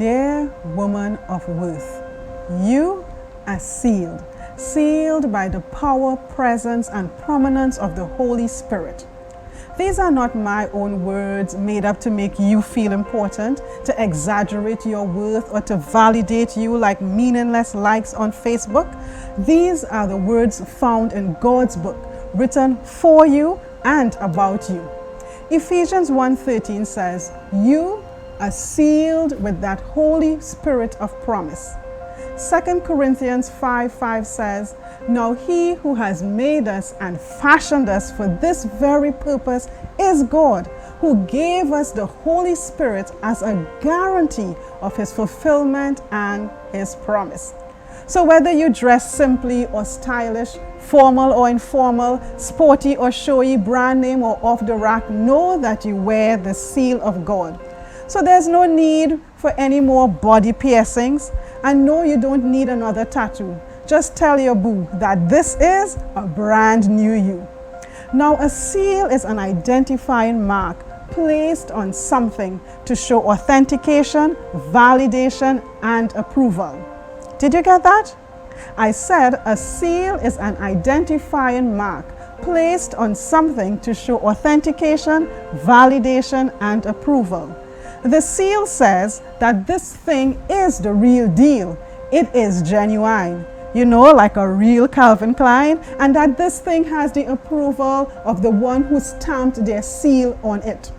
Dear woman of worth, you are sealed, sealed by the power, presence, and prominence of the Holy Spirit. These are not my own words made up to make you feel important, to exaggerate your worth, or to validate you like meaningless likes on Facebook. These are the words found in God's book, written for you and about you. Ephesians 1:13 says, "You are sealed with that Holy Spirit of promise." 2 Corinthians 5:5 says, "Now he who has made us and fashioned us for this very purpose is God, who gave us the Holy Spirit as a guarantee of his fulfillment and his promise." So whether you dress simply or stylish, formal or informal, sporty or showy, brand name or off the rack, know that you wear the seal of God. So there's no need for any more body piercings, and no, you don't need another tattoo. Just tell your boo that this is a brand new you. Now, a seal is an identifying mark placed on something to show authentication, validation, and approval. Did you get that? I said a seal is an identifying mark placed on something to show authentication, validation, and approval. The seal says that this thing is the real deal. It is genuine, like a real Calvin Klein, and that this thing has the approval of the one who stamped their seal on it.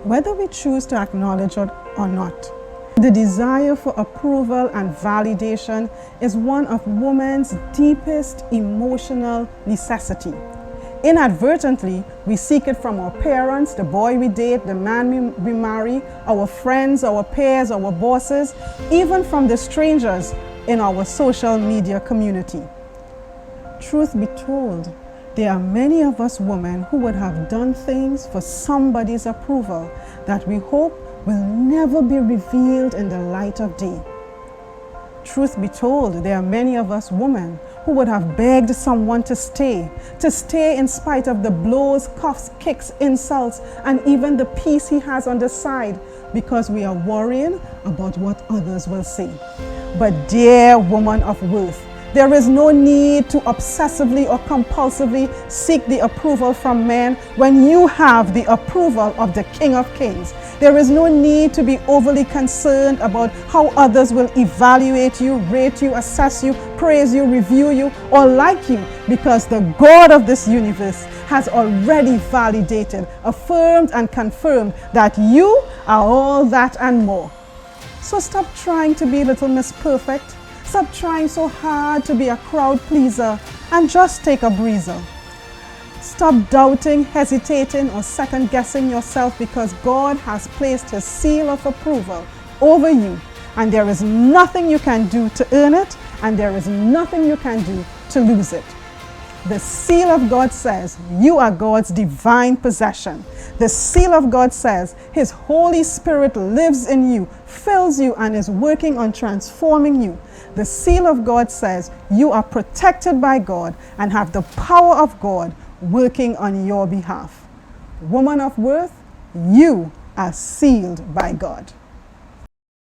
Whether we choose to acknowledge it or not, the desire for approval and validation is one of women's deepest emotional necessity. Inadvertently, we seek it from our parents, the boy we date, the man we marry, our friends, our peers, our bosses, even from the strangers in our social media community. Truth be told, there are many of us women who would have done things for somebody's approval that we hope will never be revealed in the light of day. Truth be told, there are many of us women who would have begged someone to stay in spite of the blows, cuffs, kicks, insults, and even the peace he has on the side, because we are worrying about what others will say. But dear woman of worth, there is no need to obsessively or compulsively seek the approval from men when you have the approval of the King of Kings. There is no need to be overly concerned about how others will evaluate you, rate you, assess you, praise you, review you, or like you, because the God of this universe has already validated, affirmed, and confirmed that you are all that and more. So stop trying to be Little Miss Perfect. Stop trying so hard to be a crowd pleaser and just take a breather. Stop doubting, hesitating, or second-guessing yourself, because God has placed his seal of approval over you, and there is nothing you can do to earn it, and there is nothing you can do to lose it. The seal of God says you are God's divine possession. The seal of God says his Holy Spirit lives in you, fills you, and is working on transforming you. The seal of God says you are protected by God and have the power of God working on your behalf. Woman of worth, you are sealed by God.